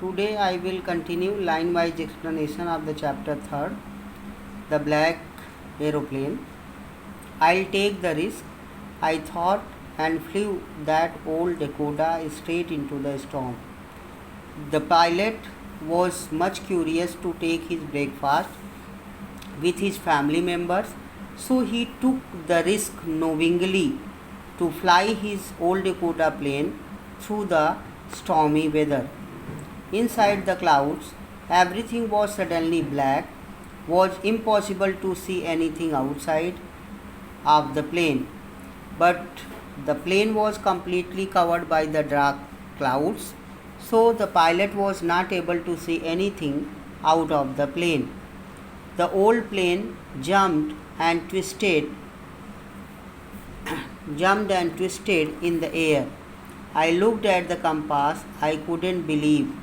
Today I will continue line-wise explanation of the chapter 3rd, the black aeroplane. I'll take the risk, I thought, and flew that old Dakota straight into the storm. The pilot was much curious to take his breakfast with his family members, so he took the risk knowingly to fly his old Dakota plane through the stormy weather. Inside the clouds, everything was suddenly black, was impossible to see anything outside of the plane, but the plane was completely covered by the dark clouds, so the pilot was not able to see anything out of the plane. The old plane jumped and twisted in the air. I looked at the compass. I couldn't believe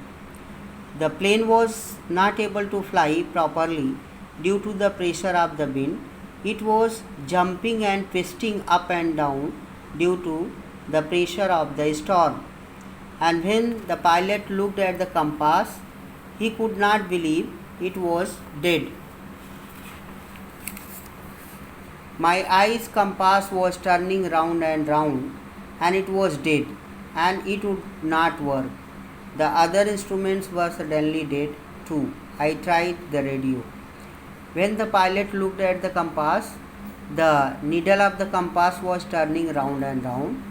the plane was not able to fly properly due to the pressure of the wind. It was jumping and twisting up and down due to the pressure of the storm. And when the pilot looked at the compass, he could not believe it was dead. My eye's compass was turning round and round, and it was dead, and it would not work. The other instruments were suddenly dead too. I tried the radio. When the pilot looked at the compass, the needle of the compass was turning round and round,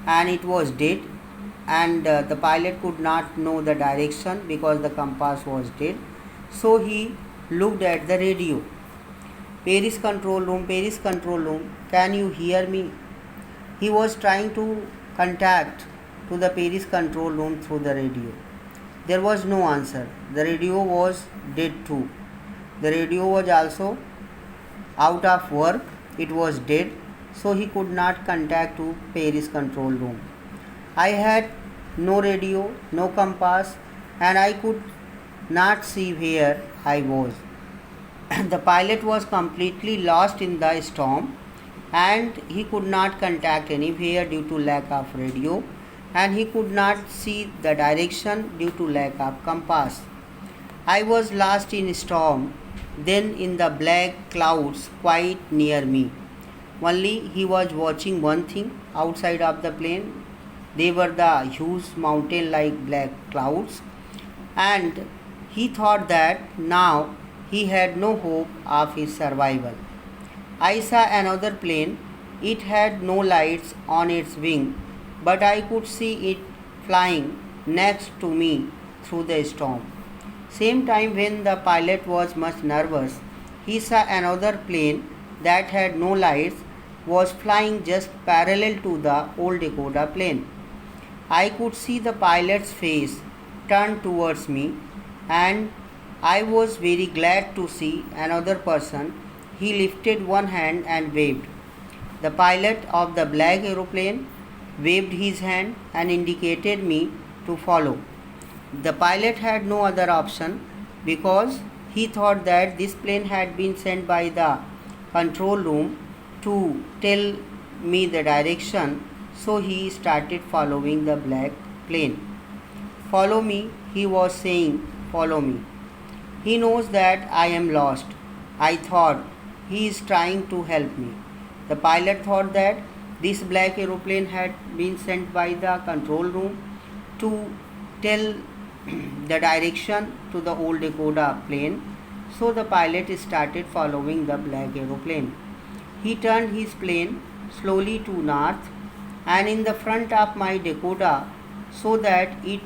and it was dead, and the pilot could not know the direction because the compass was dead. So he looked at the radio. Paris control room, can you hear me? He was trying to contact to the Paris control room through the radio. There was no answer. The radio was dead too. The radio was also out of work. It was dead, so he could not contact to Paris control room. I had no radio, no compass, and I could not see where I was. The pilot was completely lost in the storm, and he could not contact anywhere due to lack of radio, and he could not see the direction due to lack of compass. I was lost in storm, then in the black clouds quite near me. Only he was watching one thing outside of the plane. They were the huge mountain like black clouds, and he thought that now he had no hope of his survival. I saw another plane. It had no lights on its wing, but I could see it flying next to me through the storm. Same time when the pilot was much nervous, he saw another plane that had no lights, was flying just parallel to the old Dakota plane. I could see the pilot's face turned towards me, and I was very glad to see another person. He lifted one hand and waved. The pilot of the black aeroplane waved his hand and indicated me to follow. The pilot had no other option because he thought that this plane had been sent by the control room to tell me the direction, so he started following the black plane. Follow me, he was saying, follow me. He knows that I am lost. I thought he is trying to help me. The pilot thought that this black aeroplane had been sent by the control room to tell the direction to the old Dakota plane. So the pilot started following the black aeroplane. He turned his plane slowly to north and in the front of my Dakota so that it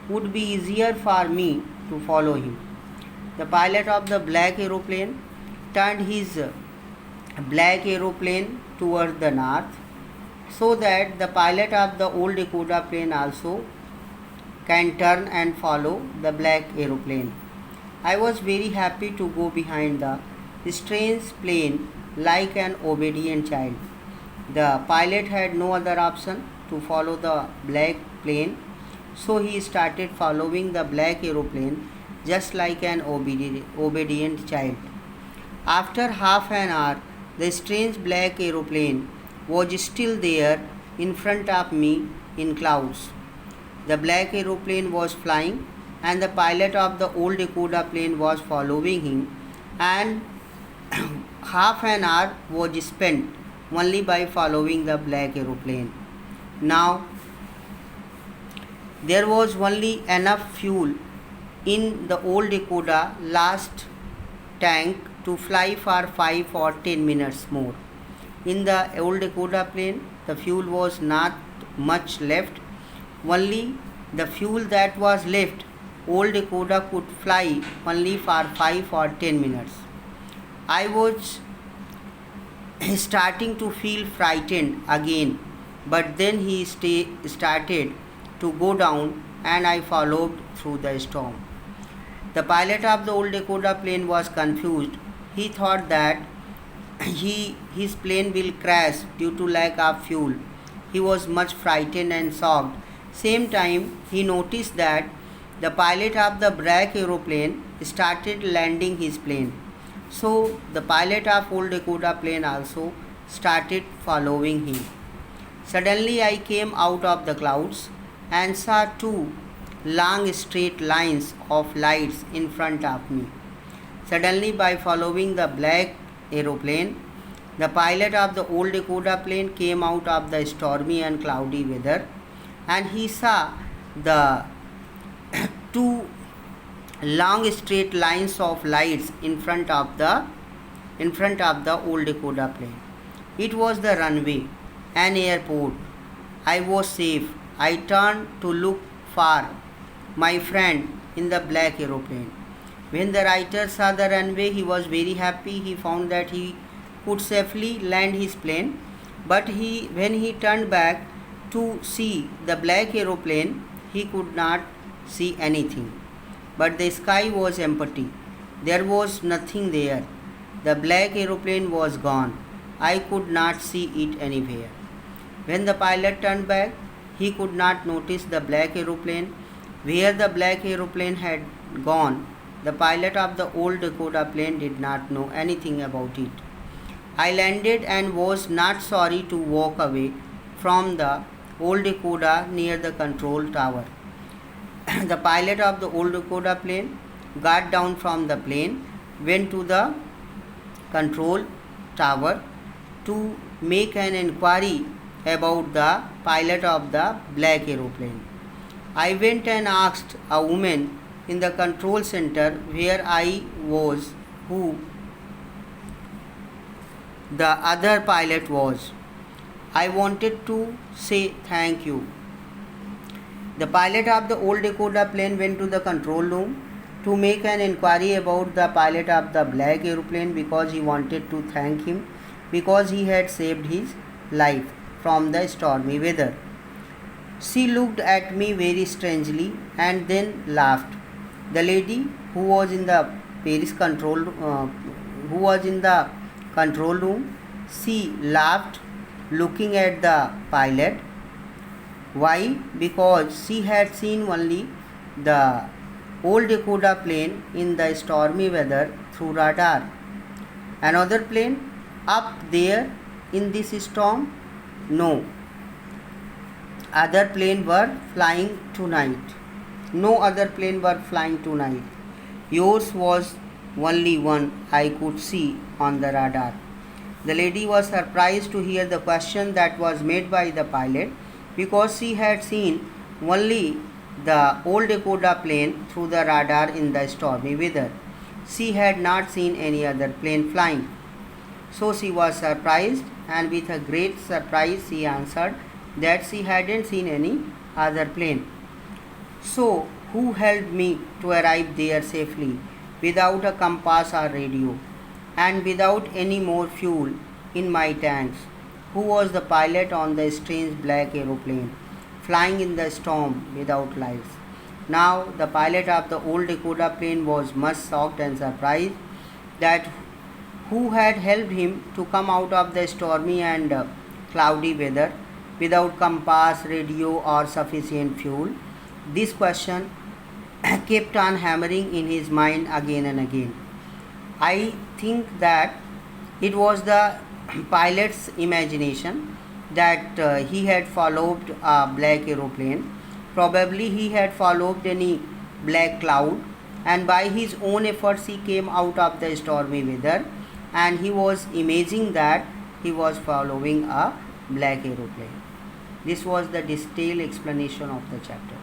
would be easier for me to follow him. The pilot of the black aeroplane turned his black aeroplane towards the north so that the pilot of the old Dakota plane also can turn and follow the black aeroplane. I was very happy to go behind the strange plane like an obedient child. The pilot had no other option to follow the black plane, so he started following the black aeroplane just like an obedient child. After half an hour, the strange black aeroplane was still there in front of me in clouds. The black aeroplane was flying and the pilot of the old Dakota plane was following him, and half an hour was spent only by following the black aeroplane. Now there was only enough fuel in the old Dakota last tank to fly for 5 or 10 minutes more. In the old Dakota plane, the fuel was not much left. Only the fuel that was left, old Dakota could fly only for 5 or 10 minutes. I was starting to feel frightened again, but then he started to go down and I followed through the storm. The pilot of the old Dakota plane was confused. He thought that his plane will crash due to lack of fuel. He was much frightened and shocked. Same time, he noticed that the pilot of the black aeroplane started landing his plane. So the pilot of old Dakota plane also started following him. Suddenly I came out of the clouds and saw two long straight lines of lights in front of me. Suddenly, by following the black aeroplane, the pilot of the old Dakota plane came out of the stormy and cloudy weather, and he saw the two long straight lines of lights in front of the old Dakota plane. It was the runway, an airport. I was safe. I turned to look for my friend in the black aeroplane. When the writer saw the runway, he was very happy. He found that he could safely land his plane. But when he turned back to see the black aeroplane, he could not see anything. But the sky was empty. There was nothing there. The black aeroplane was gone. I could not see it anywhere. When the pilot turned back, he could not notice the black aeroplane. Where the black aeroplane had gone, the pilot of the old Dakota plane did not know anything about it. I landed and was not sorry to walk away from the old Dakota near the control tower. The pilot of the old Dakota plane got down from the plane, went to the control tower to make an inquiry about the pilot of the black aeroplane. I went and asked a woman in the control center where I was, who the other pilot was. I wanted to say thank you. The pilot of the old Dakota plane went to the control room to make an inquiry about the pilot of the black aeroplane because he wanted to thank him because he had saved his life from the stormy weather. She looked at me very strangely and then laughed. The lady who was in the control room, she laughed, looking at the pilot. Why? Because she had seen only the old Dakota plane in the stormy weather through radar. Another plane up there in this storm? No. Other plane were flying tonight. No other plane were flying tonight. Yours was only one I could see on the radar. The lady was surprised to hear the question that was made by the pilot because she had seen only the old Dakota plane through the radar in the stormy weather. She had not seen any other plane flying. So she was surprised, and with a great surprise she answered that she hadn't seen any other plane. So who helped me to arrive there safely without a compass or radio and without any more fuel in my tanks? Who was the pilot on the strange black aeroplane flying in the storm without lights? Now the pilot of the old Dakota plane was much shocked and surprised that who had helped him to come out of the stormy and cloudy weather without compass, radio or sufficient fuel. This question kept on hammering in his mind again and again. I think that it was the pilot's imagination that he had followed a black aeroplane. Probably he had followed any black cloud, and by his own efforts he came out of the stormy weather, and he was imagining that he was following a black aeroplane. This was the detailed explanation of the chapter.